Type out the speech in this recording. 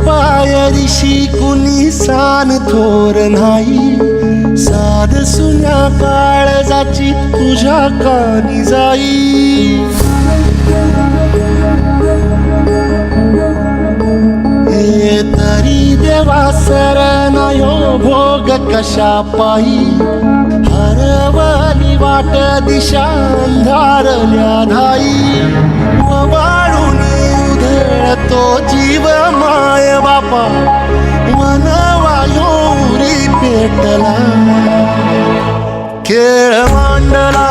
पाय ऋषी कुणी सान थोर नाही साध सुन्या काळजाची तुझ्या कानी जाई हे तरी देवा सरनायो भोग कशा पायी हरवली वाट दिशा अंधारल्या धाई वाळून उधळतो जीव माय बापा वनवायोरी पेटला खेळ मांडला